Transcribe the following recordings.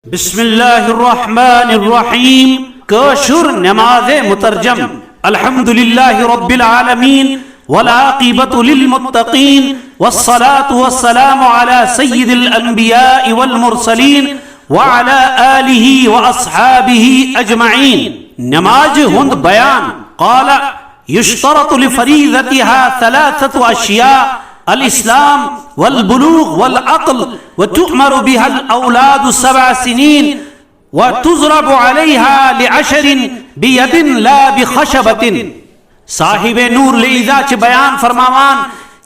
بسم الله الرحمن الرحيم كاشر نماز مترجم الحمد لله رب العالمين والعاقبة للمتقين والصلاة والسلام على سيد الأنبياء والمرسلين وعلى آله وأصحابه أجمعين. نماز هند بيان قال يشترط لفريضتها ثلاثة أشياء: الإسلام والبلوغ والعقل، وتؤمر بها الأولاد 7 سنين وتضرب عليها ل10 بيد لا بخشبة. صاحب نور لیزا چھ بیان فرماوان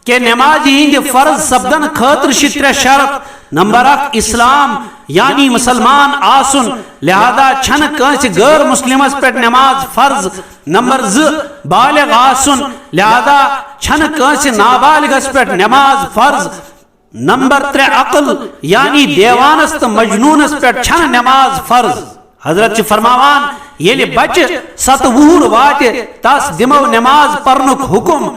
کہ نمازی ہند فرض سبدن خاطر 3 شرط. نمبر 1 اسلام یعنی مسلمان آسن، لہذا چھن کنس غیر مسلمس پر نماز فرض. نمبر 2 بالغ آسن، لہذا چھن کنس نابالغس پر نماز فرض. نمبر 3 عقل یعنی دیوانس تو مجنونس پر چھن نماز فرض. حضرت فرماوان یل بچ 7 وہر وات تس دمو نماز پرنک حکم.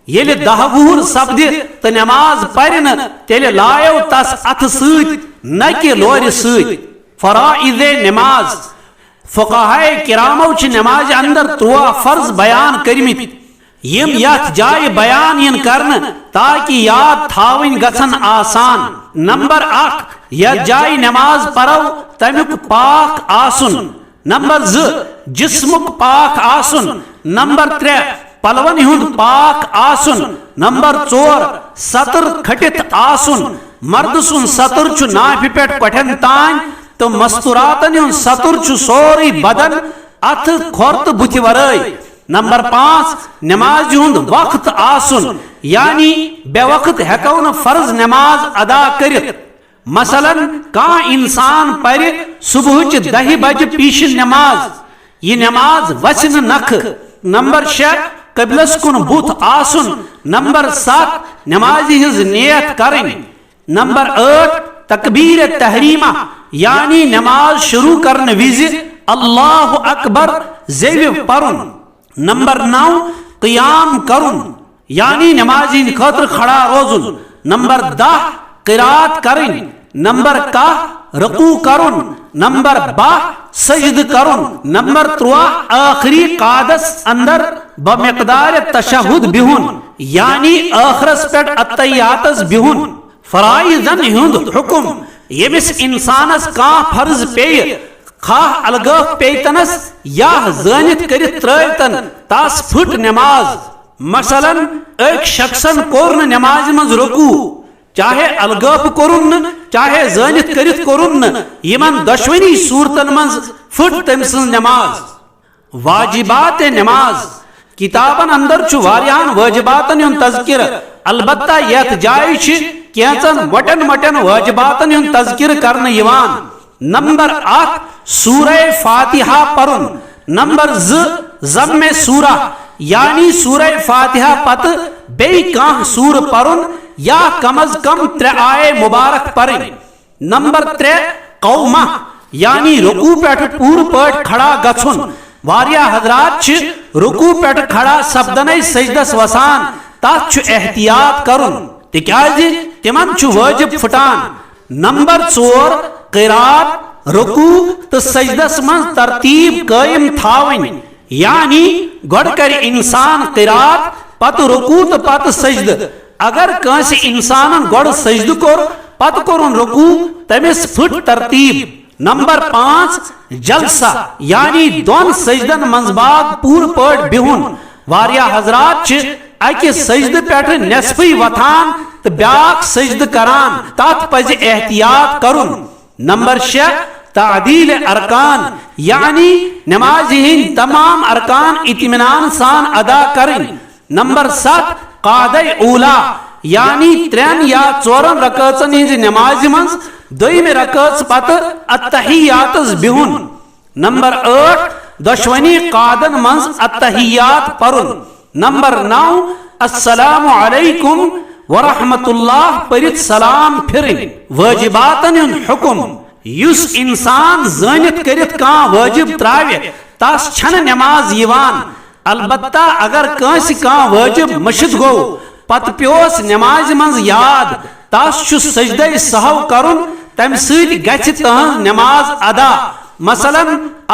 یل 10 وہر سپد تو نماز پرن تیل لایو تس اتھ ست نہ کہ لور ست. فرائض نماز فقہائے کرامو چھ نماز اندر 3 فرض بیان کرمت یم یت جائے بیان ین کرن تاکہ یاد تھاون گژھن آسان. نمبر 1 یت جائے نماز پرو تمیک پاک آسن. نمبر 2 جسمک پاک آسن. نمبر 3 پلون ہند پاک آسن. نمبر 4 سطر کھٹت آسن. مرد سن سطر چھ ناف پٹ پٹھن تان تو مستوراتن ہند سطر چھ سوری بدن اتھ کھورت بت ورائے. نمبر 5 نماز ہند وقت آسن یعنی بے وقت ہیکو نہ فرض نماز ادا کرت. مثلا کان انسان پر صبح 10 بج پیش نماز، یہ نماز وسن نکھ. نمبر 6 قبلس کن بت آسن. نمبر 7 نمازی ہز نیت کرن. نمبر 8 تکبیر تحریمہ یعنی نماز شروع کرن وز اللہ اکبر زیو پرن. نمبر 9 قیام کرن یعنی نمازی خاطر کھڑا روزن. نمبر 10 قرات کرن. نمبر 11 رکوع کرن. نمبر 12 سجد کرن. نمبر 13 آخری قادس اندر بمقدار تشہد بہن یعنی آخرس پیٹ اتیاتس بہن. فرائضن ہند حکم یمس انسانس کان فرض پی خواہ الگاہ پیتنس یا زانت کرت ترائیتن تاس پھٹ نماز. مثلا ایک شخصن کورن نماز منز رکوع، چاہے الگاہ کورن چاہے زانت کرت کورن، یمن دشونی صورتن منز پھٹ تمسن نماز. واجبات نماز کتابن اندر چھ واریان واجباتن ہن تذکر، البتہ یت جائے چھ کینچن وٹن مٹن واجباتن ہن تذکر کرن یوان. نمبر 8 سورہ فاتحہ پرن. نمبر 2 ضم سورہ یعنی سورہ فاتحہ پت بی کان سور پرن یا کم از کم 3 آئے مبارک پرن. نمبر 3 قومہ یعنی رکوع پیٹھ پور پٹ کھڑا گچھن. واریا حضرات چھ رکوع پیٹھ کھڑا سبدنے سجدس وسان تات چھ احتیاط کرن تکیازِ تمن چھ واجب پھٹان. نمبر 4 قرات رکوع تو سجدس من ترتیب قائم تھاون یعنی گوڑ کر انسان قرات پت رکوع تو پت سجد. اگر کانس انسان گوڑ سجد کور پت کورن رکوع تمس پھٹ ترتیب. نمبر 5 جلسہ یعنی 2 سجدن منز بعد پور پٹ بہن. واریا حضرات چھ اکہ سجد پیٹھ نصفی وتھان تو بیاک سجد کران تات پز احتیاط کرن. نمبر 6 تعدیل ارکان یعنی نمازی ہند تمام ارکان اطمینان سان ادا کرن. نمبر 7 قاعدہ اولا یعنی 3 یا 4 رکعتن ہند نماز منز دویم رکعت پت اتحیاتس بہن. نمبر 8 دشونی قادن منز اتحیات پرن. نمبر 9 السلام علیکم ورحمت اللہ پرت سلام پھرن. واجباتن ہند حکم یس انسان زانت کرت کان واجب تراوی تاس چھن نماز یوان. البتہ اگر کانس کان واجب مشد گو پت پیوس نماز منز یاد تاس چھ سجدہ سہو کرن تم سۭتۍ گژھِ تہنٛز نماز ادا. مثلاً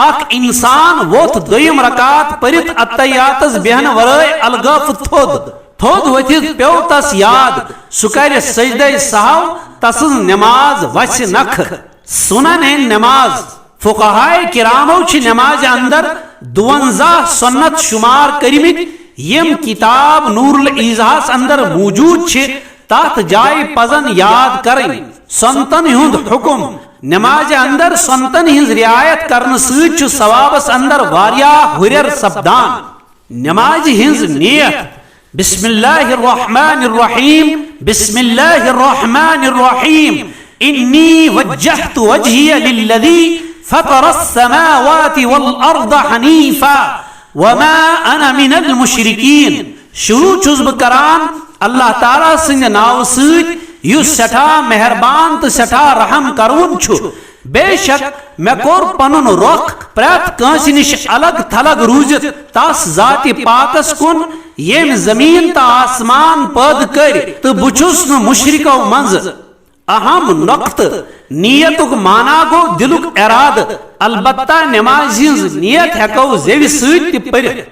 اکھ انسان ووت دویم رکات پٔرِتھ اتحیاتس بیہن ورٲے الغٲف تھوٚد ؤتھِتھ پیوٚو تس یاد سُہ کرِ سجدے سہو تسٕنٛز نماز وسہِ نکھٕ. سنن نماز فقہائے کرامو چھ نماز اندر 52 سنت شمار کرمت یم کتاب نور الایضاحس اندر موجود چھ. تات جائے پزن یاد کریں سنتن ہند حکم. نماز اندر سنتن ہز رعایت کرنے سۭتۍ چھُ ثوابس اندر واریاہ ہُریر سپدان. نماز ہز نیت بسم اللہ الرحمن الرحیم بسم اللہ الرحمن الرحیم انی وجہت وجہی للذی فطر السماوات والارض حنیفا وما انا من المشرکین. شروع چھُس بہٕ کران اللہ تعالیٰ سٕنٛدِ ناوٕ سۭتۍ یُس سٮ۪ٹھاہ مہربان تہٕ سٮ۪ٹھاہ رحم کرون چھُ. بے شک مےٚ کوٚر پنُن رۄخ پرٛٮ۪تھ کٲنٛسہِ نِش الگ تھلگ روٗزِتھ تس ذاتِ پاکس کُن ییٚمۍ زمیٖن تہٕ آسمان پٲدٕ کٔرۍ تہٕ بہٕ چھُس نہٕ مُشرکو منٛزٕ. اہم نۄقطہٕ نیتُک مانا گوٚو دلُک ارادٕ. البتہ نمازِ ہٕنٛز نیت ہٮ۪کو زیوِ سۭتۍ تہِ پٔرِتھ.